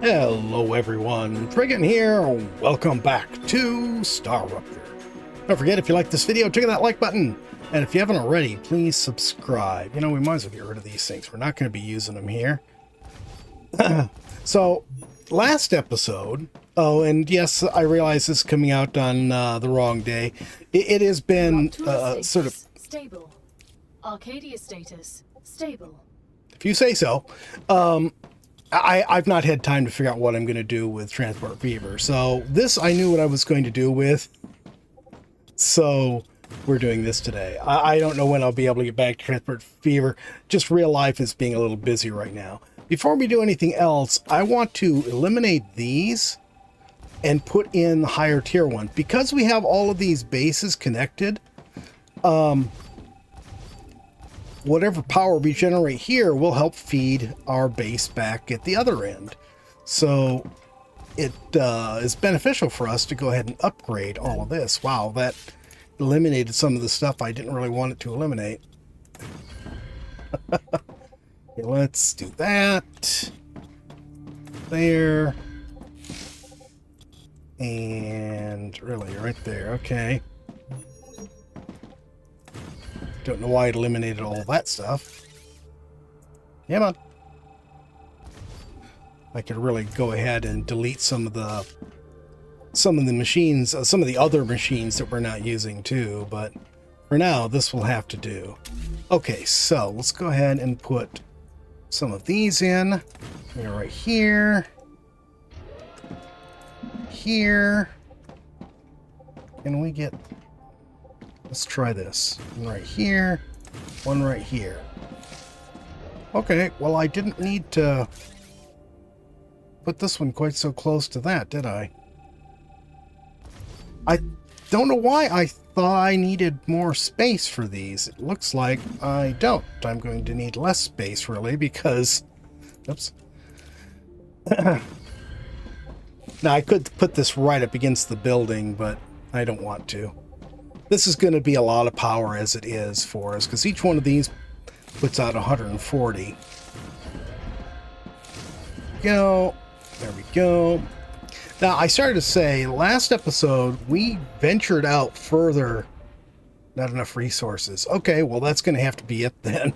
Hello everyone, Trigan here. Welcome back to StarRupture. Don't forget, if you like this video, check that like button. And if you haven't already, please subscribe. You know, we might as well get rid of these things. We're not going to be using them here. So, last episode... Oh, and yes, I realize this is coming out on the wrong day. It has been sort of... Stable. Arcadia status. Stable. If you say so. I've not had time to figure out what I'm going to do with Transport Fever. So this I knew what I was going to do with. So we're doing this today. I don't know when I'll be able to get back to Transport Fever. Just real life is being a little busy right now. Before we do anything else, I want to eliminate these and put in the higher tier one. Because we have all of these bases connected, whatever power we generate here will help feed our base back at the other end. So it is beneficial for us to go ahead and upgrade all of this. Wow, that eliminated some of the stuff I didn't really want it to eliminate. Okay, let's do that. There. And really right there. Okay. Don't know why it eliminated all that stuff. Come on. I could really go ahead and delete some of the machines, some of the other machines that we're not using too, but for now this will have to do. Okay, so let's go ahead and put some of these in. They're right here. Here. Can we get... Let's try this. One right here. One right here. Okay, well, I didn't need to put this one quite so close to that, did I? I don't know why I thought I needed more space for these. It looks like I don't. I'm going to need less space, really, because... Oops. Now, I could put this right up against the building, but I don't want to. This is going to be a lot of power as it is for us, because each one of these puts out 140. Go. There we go. Now, I started to say, last episode, we ventured out further. Not enough resources. Okay, well, that's going to have to be it then.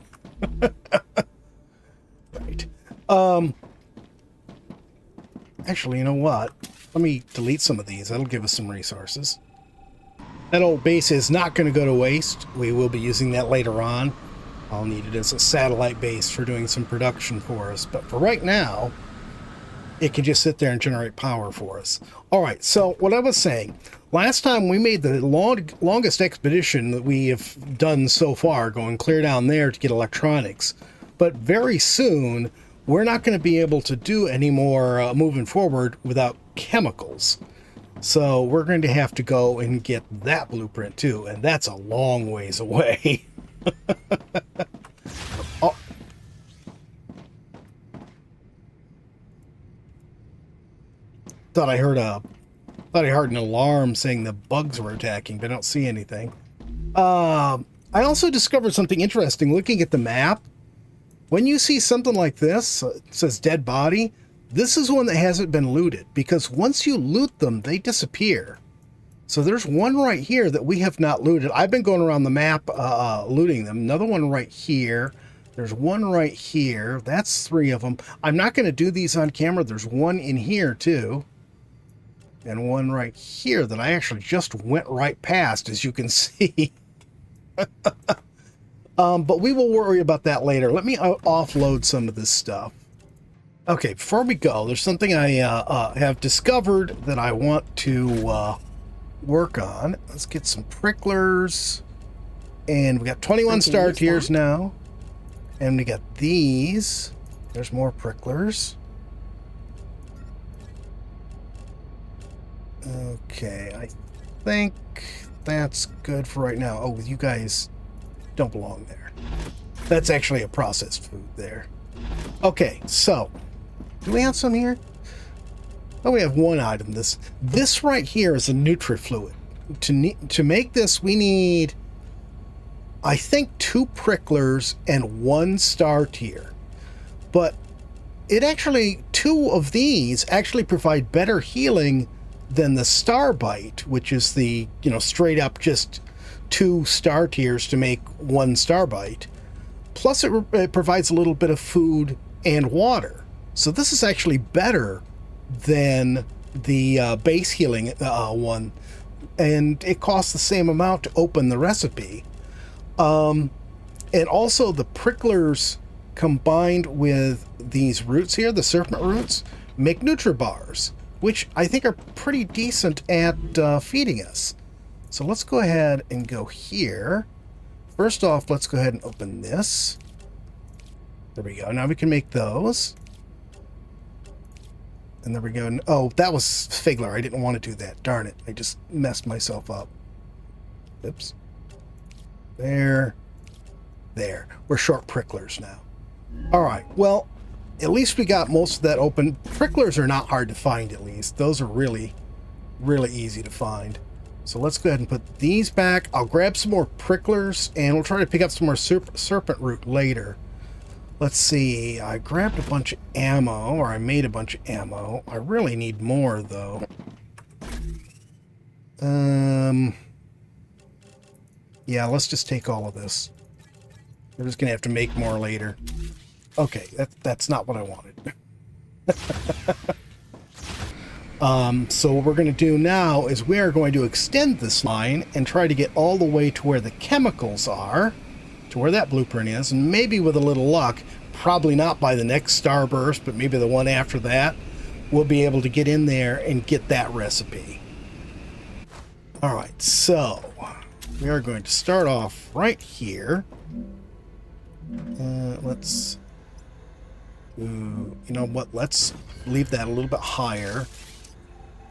Right. Actually, you know what? Let me delete some of these. That'll give us some resources. That old base is not going to go to waste. We will be using that later on. I'll need it as a satellite base for doing some production for us. But for right now, it can just sit there and generate power for us. All right, so what I was saying, last time we made the longest expedition that we have done so far, going clear down there to get electronics. But very soon, we're not going to be able to do any more moving forward without chemicals. So we're going to have to go and get that blueprint too, and that's a long ways away. Oh. Thought I heard an alarm saying the bugs were attacking, but I don't see anything. I also discovered something interesting looking at the map. When you see something like this, it says dead body, this is one that hasn't been looted, because once you loot them, they disappear. So there's one right here that we have not looted. I've been going around the map looting them. Another one right here. There's one right here. That's 3 of them. I'm not going to do these on camera. There's one in here too. And one right here that I actually just went right past, as you can see. But we will worry about that later. Let me offload some of this stuff. Okay, before we go, there's something I have discovered that I want to work on. Let's get some pricklers. And we got 21 star tiers now. And we got these. There's more pricklers. Okay, I think that's good for right now. Oh, you guys don't belong there. That's actually a processed food there. Okay, so do we have some here? Oh, we have one item. This right here is a Nutri-Fluid. To make this, we need, I think, 2 pricklers and 1 star tier. But it actually, 2 of these actually provide better healing than the Star Bite, which is the, straight up just 2 star tiers to make 1 Star Bite. Plus it provides a little bit of food and water. So this is actually better than the base healing one. And it costs the same amount to open the recipe. And also the pricklers combined with these roots here, the serpent roots, make Nutribars, which I think are pretty decent at feeding us. So let's go ahead and go here. First off, let's go ahead and open this. There we go. Now we can make those. And there we go. Oh, that was Figler. I didn't want to do that. Darn it. I just messed myself up. Oops. There. There. We're short pricklers now. All right. Well, at least we got most of that open. Pricklers are not hard to find, at least. Those are really, really easy to find. So let's go ahead and put these back. I'll grab some more pricklers, and we'll try to pick up some more serpent root later. Let's see. I grabbed a bunch of ammo, or I made a bunch of ammo. I really need more, though. Yeah, let's just take all of this. We're just going to have to make more later. Okay, that's not what I wanted. So what we're going to do now is we are going to extend this line and try to get all the way to where the chemicals are, to where that blueprint is, and maybe with a little luck, probably not by the next starburst, but maybe the one after that, we'll be able to get in there and get that recipe. All right, so we are going to start off right here. Let's, you know what, let's leave that a little bit higher,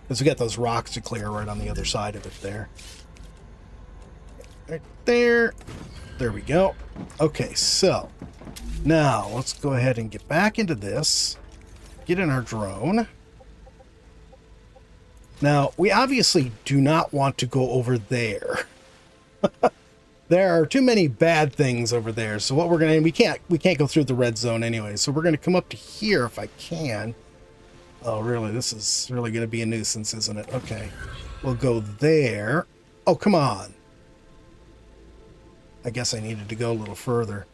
because we got those rocks to clear right on the other side of it there. Right there. There we go. Okay, so now let's go ahead and get back into this. Get in our drone. Now, we obviously do not want to go over there. There are too many bad things over there. So what we're going to, we can't go through the red zone anyway. So we're going to come up to here if I can. Oh, really? This is really going to be a nuisance, isn't it? Okay. We'll go there. Oh, come on. I guess I needed to go a little further.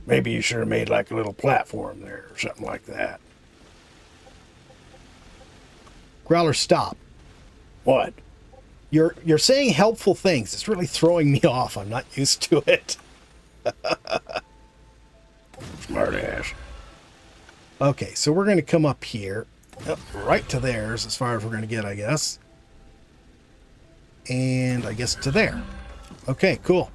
Maybe you should have made like a little platform there or something like that. Growler, stop. What? You're saying helpful things. It's really throwing me off. I'm not used to it. Smart ass. Okay, so we're going to come up here. Right to theirs as far as we're going to get, I guess. And I guess to there. Okay, cool.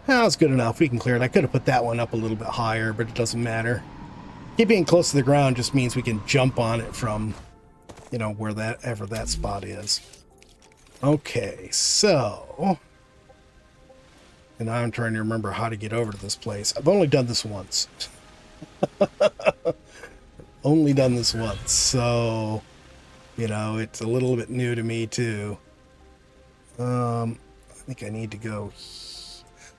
That's good enough. We can clear it. I could have put that one up a little bit higher, but it doesn't matter. Keeping close to the ground just means we can jump on it from, you know, wherever that spot is. Okay, so... And now I'm trying to remember how to get over to this place. I've only done this once. Only done this once, so... You know, it's a little bit new to me, too. I think I need to go...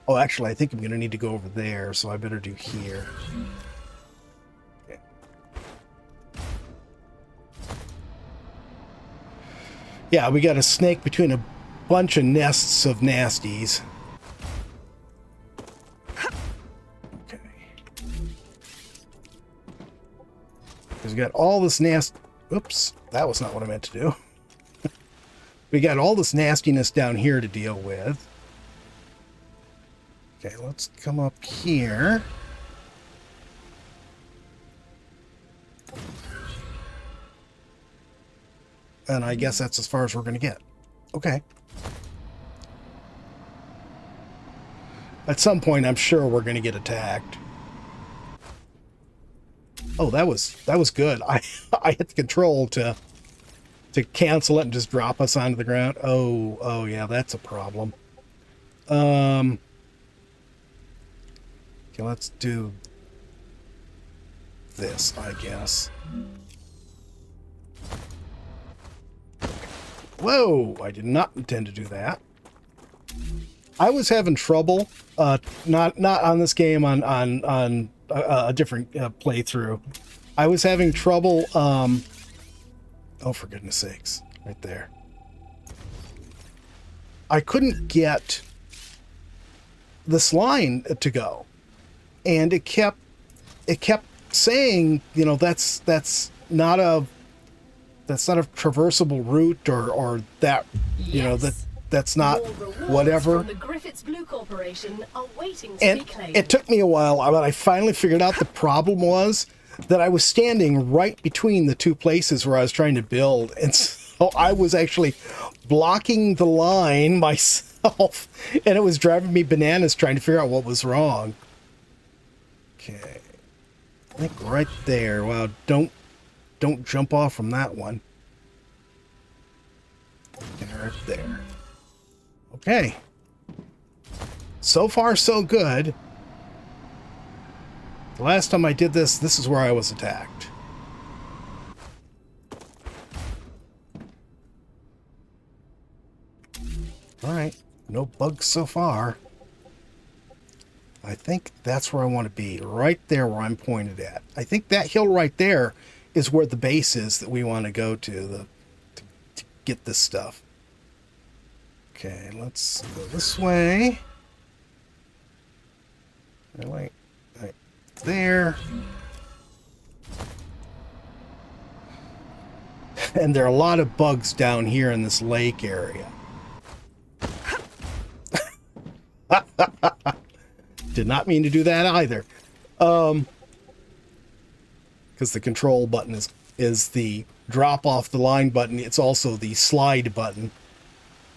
Oh, actually, I think I'm going to need to go over there, so I better do here. Okay. Yeah, we got a snake between a bunch of nests of nasties. Okay. Because we got all this Oops, that was not what I meant to do. We got all this nastiness down here to deal with. Okay, let's come up here. And I guess that's as far as we're going to get. Okay. At some point, I'm sure we're going to get attacked. Oh, that was good. I hit the control to cancel it and just drop us onto the ground. Oh yeah, that's a problem. Okay, let's do this, I guess. Whoa, I did not intend to do that. I was having trouble, not on this game, on a different playthrough. I was having trouble, oh, for goodness sakes, right there. I couldn't get this line to go, and it kept saying, you know, that's not a traversable route, or that, you know, that's not whatever. From the Griffiths Blue Corporation are waiting to And be claimed. it took me a while, but I finally figured out the problem was that I was standing right between the two places where I was trying to build, and so I was actually blocking the line myself, and it was driving me bananas trying to figure out what was wrong. Okay, I think right there. Wow, don't jump off from that one. And right there. Okay. So far, so good. The last time I did this, this is where I was attacked. Alright, no bugs so far. I think that's where I want to be, right there where I'm pointed at. I think that hill right there is where the base is that we want to go to get this stuff. Okay, let's go this way. Right there. And there are a lot of bugs down here in this lake area. Did not mean to do that either. Because the control button is the drop off the line button. It's also the slide button.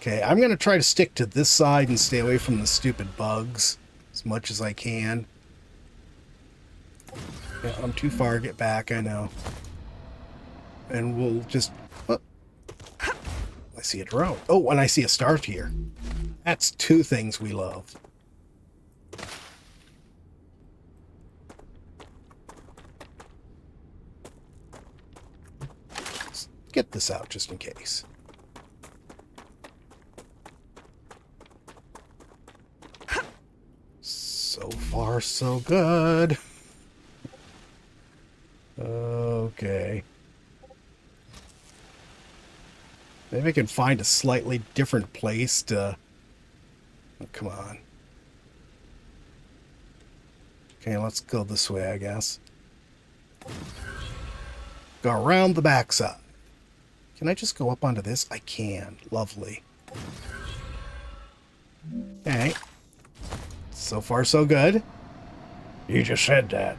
Okay, I'm going to try to stick to this side and stay away from the stupid bugs as much as I can. Yeah, I'm too far. Get back, I know. And we'll just... Oh, I see a drone. Oh, and I see a start here. That's two things we love. Let's get this out just in case. So far, so good. Okay. Maybe I can find a slightly different place to... Oh, come on. Okay, let's go this way, I guess. Go around the backside. Can I just go up onto this? I can. Lovely. Okay. So far, so good. You just said that.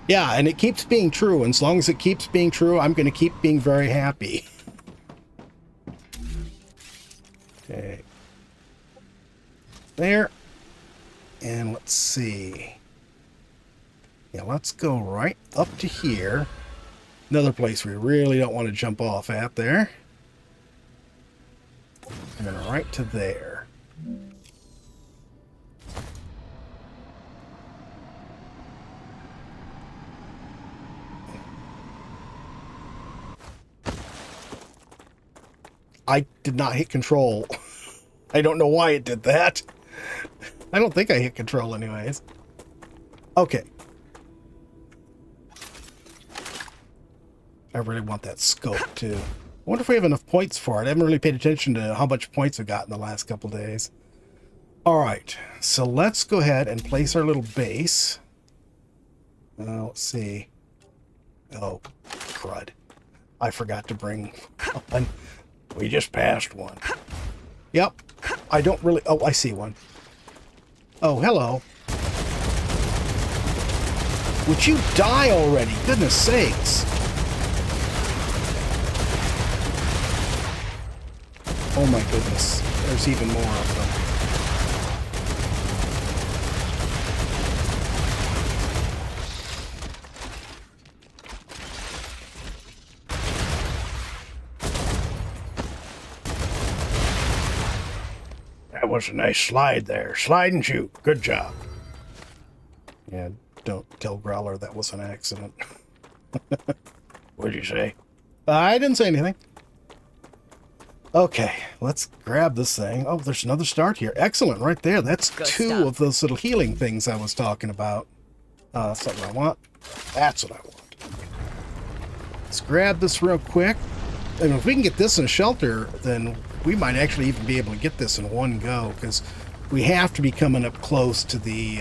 Yeah, and it keeps being true. And as long as it keeps being true, I'm going to keep being very happy. Okay. There. And let's see. Yeah, let's go right up to here. Another place we really don't want to jump off at there. And then right to there. I did not hit control. I don't know why it did that. I don't think I hit control anyways. Okay. I really want that scope too. I wonder if we have enough points for it. I haven't really paid attention to how much points I've got in the last couple days. Alright, so let's go ahead and place our little base. Let's see. Oh, crud. I forgot to bring one. We just passed one. Yep. I don't really... Oh, I see one. Oh, hello. Would you die already? Goodness sakes. Oh my goodness. There's even more of them. That was a nice slide there. Slide and shoot. Good job. Yeah, don't tell Growler that was an accident. What'd you say? I didn't say anything. Okay, let's grab this thing. Oh, there's another start here. Excellent, right there. That's Good two stuff. of those little healing things I was talking about. Something I want. That's what I want. Let's grab this real quick. And if we can get this in a shelter, then we might actually even be able to get this in one go, because we have to be coming up close to the...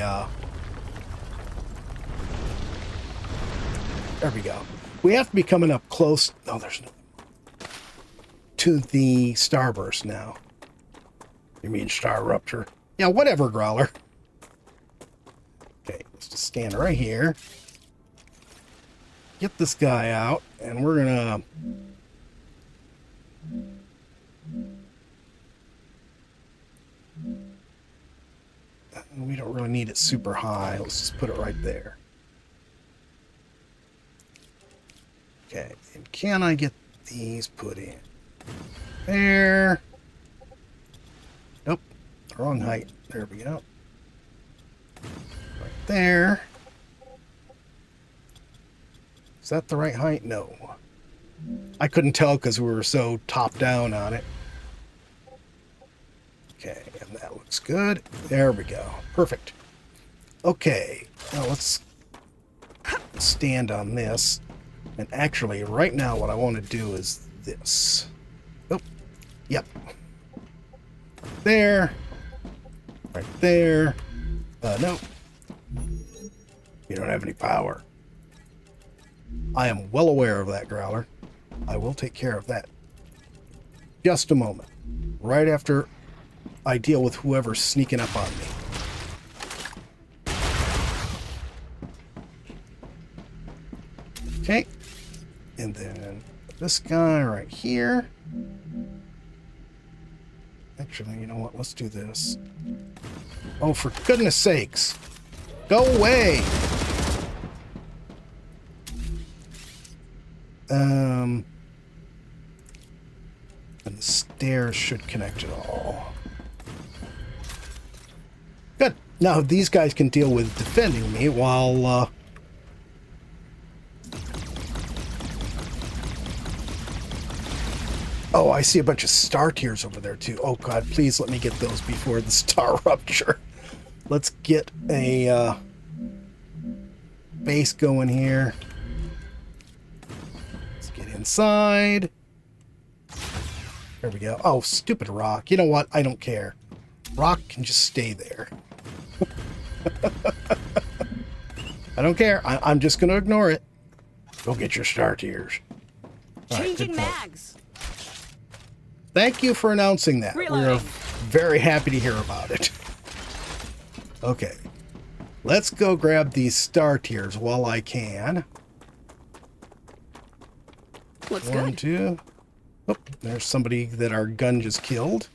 there we go. We have to be coming up close... Oh, there's no... to the starburst now. You mean StarRupture? Yeah, whatever, Growler. Okay, let's just stand right here. Get this guy out, and we're gonna... We don't really need it super high. Let's just put it right there. Okay, and can I get these put in? There. Nope, wrong height. There we go. Right there. Is that the right height? No. I couldn't tell because we were so top down on it. Okay, and that looks good. There we go. Perfect. Okay, now let's stand on this. And actually, right now, what I want to do is this. Oh, yep. There. Right there. No. You don't have any power. I am well aware of that, Growler. I will take care of that. Just a moment. Right after I deal with whoever's sneaking up on me. Okay. And then this guy right here. Actually, you know what? Let's do this. Oh, for goodness sakes. Go away! And the stairs should connect it all. Good. Now these guys can deal with defending me while oh, I see a bunch of star tiers over there too. Oh god, please let me get those before the star rupture. Let's get a base going here. Let's get inside. There we go. Oh, stupid rock. You know what? I don't care. Rock can just stay there. I don't care. I'm just going to ignore it. Go get your star tiers. Changing mags. Thank you for announcing that. Reloading. We're very happy to hear about it. Okay. Let's go grab these star tiers while I can. Looks One, good. two. Oh, there's somebody that our gun just killed.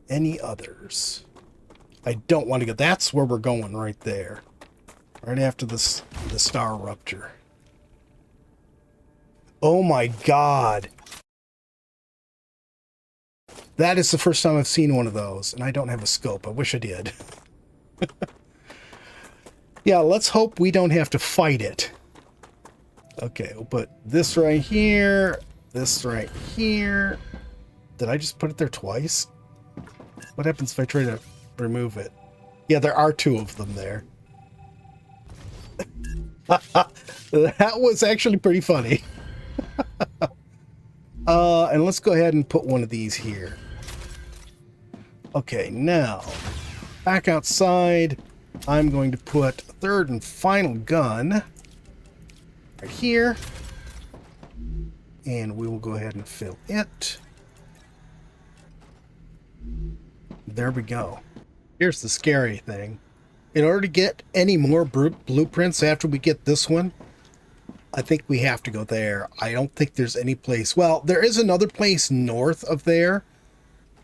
Any others? I don't want to go. That's where we're going right there. Right after this, the star rupture. Oh my god. That is the first time I've seen one of those, and I don't have a scope. I wish I did. Yeah, let's hope we don't have to fight it. Okay, we'll put this right here, this right here. Did I just put it there twice? What happens if I try to remove it? Yeah, there are two of them there. That was actually pretty funny. And let's go ahead and put one of these here. Okay, now, back outside, I'm going to put a third and final gun right here. And we will go ahead and fill it. There we go. Here's the scary thing. In order to get any more blueprints after we get this one, I think we have to go there. I don't think there's any place. Well, there is another place north of there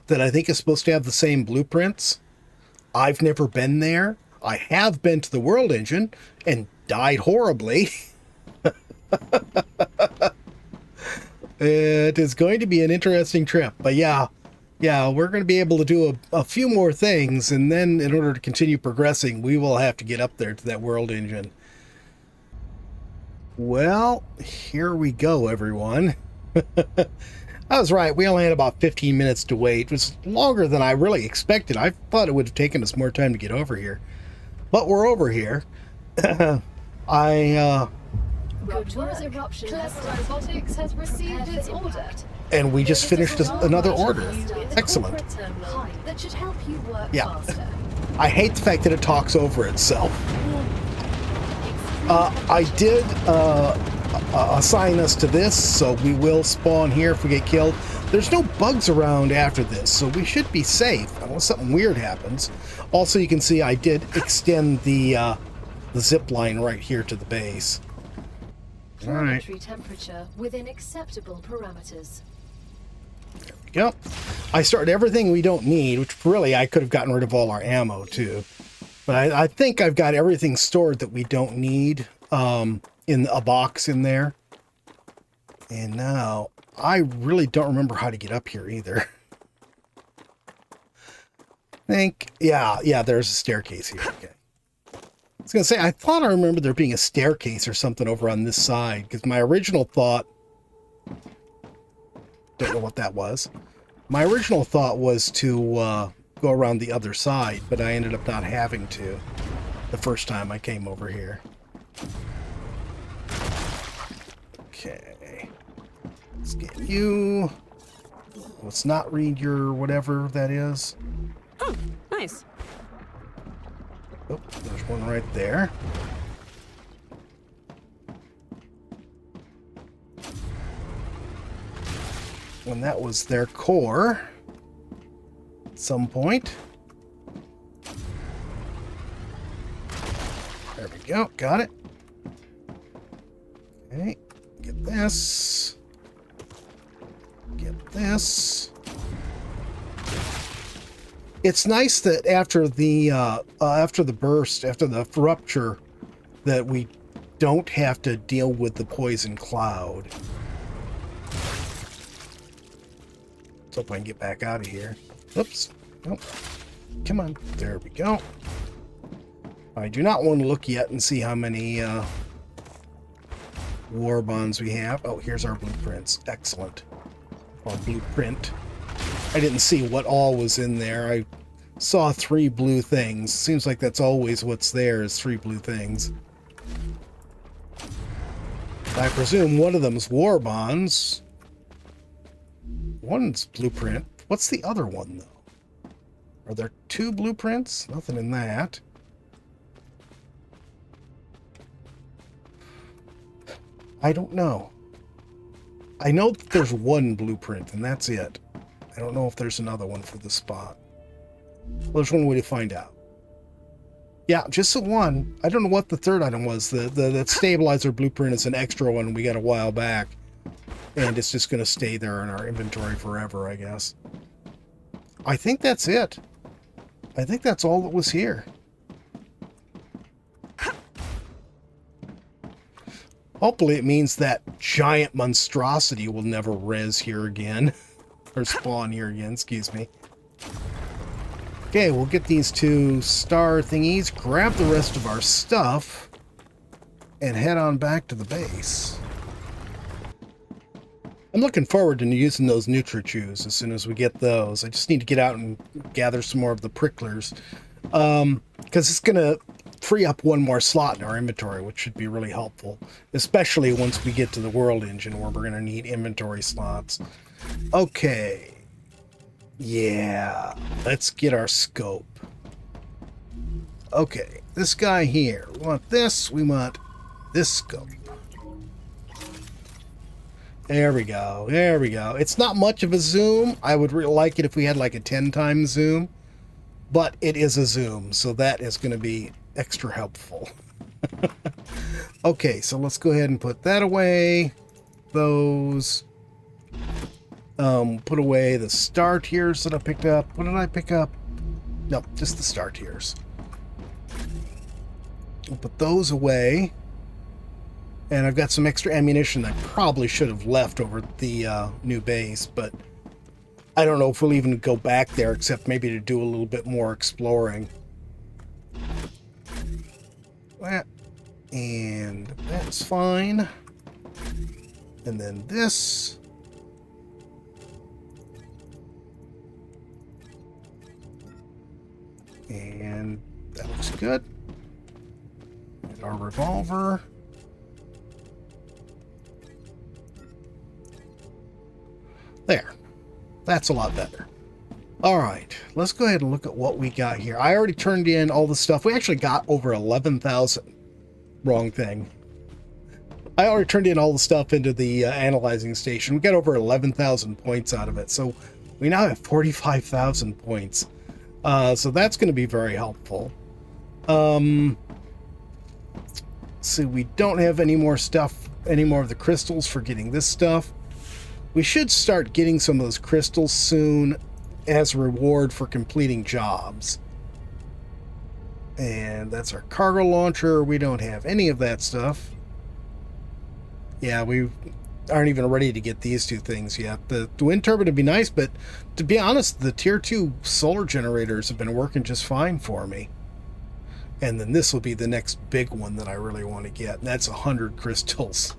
that I think is supposed to have the same blueprints. I've never been there. I have been to the World Engine and died horribly. It is going to be an interesting trip. But yeah, we're going to be able to do a few more things. And then in order to continue progressing, we will have to get up there to that World Engine. Well, here we go, everyone. I was right. We only had about 15 minutes to wait. It was longer than I really expected. I thought it would have taken us more time to get over here. But we're over here. Good Eruption Robotics has received its order. And we just finished another order. Excellent. That should help you work Yeah. faster. I hate the fact that it talks over itself. I did assign us to this, so we will spawn here if we get killed. There's no bugs around after this, so we should be safe unless something weird happens. Also, you can see I did extend the zip line right here to the base. All right. Planetary temperature within acceptable parameters. Yep. I started everything we don't need, which really I could have gotten rid of all our ammo too. But I think I've got everything stored that we don't need in a box in there. And now I really don't remember how to get up here either. Yeah, there's a staircase here. Okay. I was going to say, I thought I remember there being a staircase or something over on this side, because my original thought, don't know what that was. My original thought was to go around the other side, but I ended up not having to the first time I came over here. Okay. Let's get you. Let's not read your whatever that is. Oh, nice. Oh, there's one right there. And that was their core at some point. There we go. Got it. Okay. Get this. Get this. It's nice that after the burst, after the rupture, that we don't have to deal with the poison cloud. Let's hope I can get back out of here. Oops. Nope. Come on. There we go. I do not want to look yet and see how many war bonds we have. Oh, here's our blueprints. Excellent. Our blueprint. I didn't see what all was in there. I saw 3 blue things. Seems like that's always what's there, is 3 blue things. I presume one of them's war bonds. One's blueprint. What's the other one, though? Are there 2 blueprints? Nothing in that. I don't know. I know that there's 1 blueprint, and that's it. I don't know if there's another one for the spot. Well, there's one way to find out. Yeah, just the one. I don't know what the third item was. The stabilizer blueprint is an extra one we got a while back. And it's just going to stay there in our inventory forever, I guess. I think that's it. I think that's all that was here. Hopefully it means that giant monstrosity will never res here again. Or spawn here again, excuse me. Okay, we'll get these 2 star thingies, grab the rest of our stuff, and head on back to the base. I'm looking forward to using those Nutri-Chews as soon as we get those. I just need to get out and gather some more of the pricklers. Because it's going to free up 1 more slot in our inventory, which should be really helpful. Especially once we get to the world engine, where we're going to need inventory slots. Okay. Yeah. Let's get our scope. Okay. This guy here. We want this. We want this scope. There we go. There we go. It's not much of a zoom. I would really like it if we had like a 10 times zoom. But it is a zoom, so that is going to be extra helpful. Okay, so let's go ahead and put that away. Those. Put away the star tiers that I picked up. What did I pick up? No, just the star tiers. We'll put those away. And I've got some extra ammunition that I probably should have left over at the new base, but I don't know if we'll even go back there, except maybe to do a little bit more exploring. That, and that's fine. And then this. good. And our revolver. There. That's a lot better. All right, let's go ahead and look at what we got here. I already turned in all the stuff. We actually got over 11,000. Wrong thing. I already turned in all the stuff into the analyzing station. We got over 11,000 points out of it. So we now have 45,000 points. So that's going to be very helpful. See, we don't have any more stuff, any more of the crystals for getting this stuff. We should start getting some of those crystals soon as a reward for completing jobs. And that's our cargo launcher. We don't have any of that stuff. Yeah, we aren't even ready to get these two things yet. The wind turbine would be nice, but to be honest, the tier 2 solar generators have been working just fine for me. And then this will be the next big one that I really want to get, and that's 100 crystals.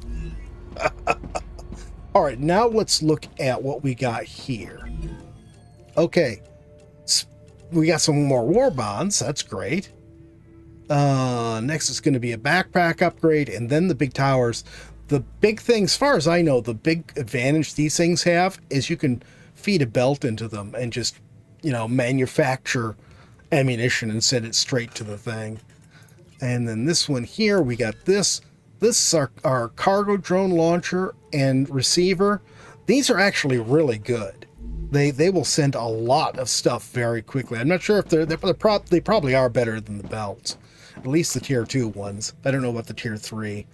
All right, now let's look at what we got here. Okay, we got some more war bonds. That's great. Next is going to be a backpack upgrade, and then the big towers. The big thing, as far as I know, the big advantage these things have is you can feed a belt into them and just, you know, manufacture ammunition and send it straight to the thing. And then this one here, we got this. This is our cargo drone launcher and receiver. These are actually really good. They will send a lot of stuff very quickly. I'm not sure if they probably are better than the belts. At least the tier 2 ones. I don't know about the tier 3.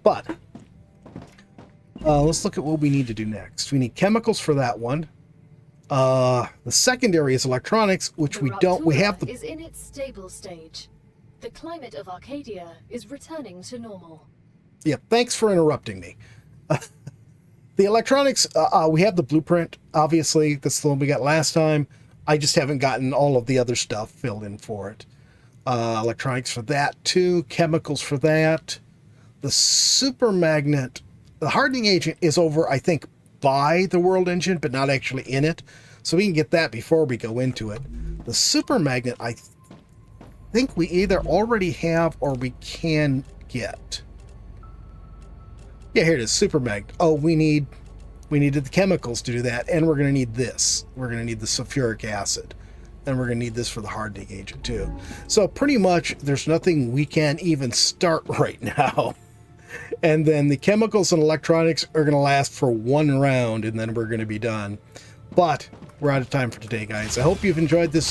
But let's look at what we need to do next. We need chemicals for that one. The secondary is electronics, which we don't. We have the is in its stable stage. The climate of Arcadia is returning to normal. Yeah, thanks for interrupting me. The electronics, we have the blueprint. Obviously, that's the one we got last time. I just haven't gotten all of the other stuff filled in for it. Electronics for that too. Chemicals for that. The super magnet, the hardening agent is over, I think, by the world engine, but not actually in it. So we can get that before we go into it. The super magnet, I think we either already have or we can get. Yeah, here it is, super magnet. Oh, we needed the chemicals to do that, and we're going to need this. We're going to need the sulfuric acid, and we're going to need this for the hardening agent too. So pretty much there's nothing we can even start right now. And then the chemicals and electronics are going to last for one round, and then we're going to be done. But we're out of time for today, guys. I hope you've enjoyed this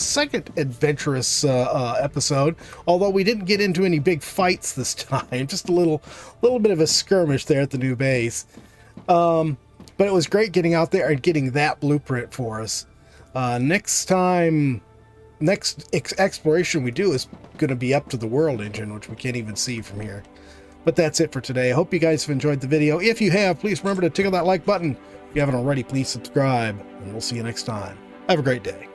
second adventurous episode. Although we didn't get into any big fights this time, just a little bit of a skirmish there at the new base. But it was great getting out there and getting that blueprint for us. Next exploration we do is going to be up to the world engine, which we can't even see from here. But that's it for today. I hope you guys have enjoyed the video. If you have, please remember to tickle that like button. If you haven't already, please subscribe, and we'll see you next time. Have a great day.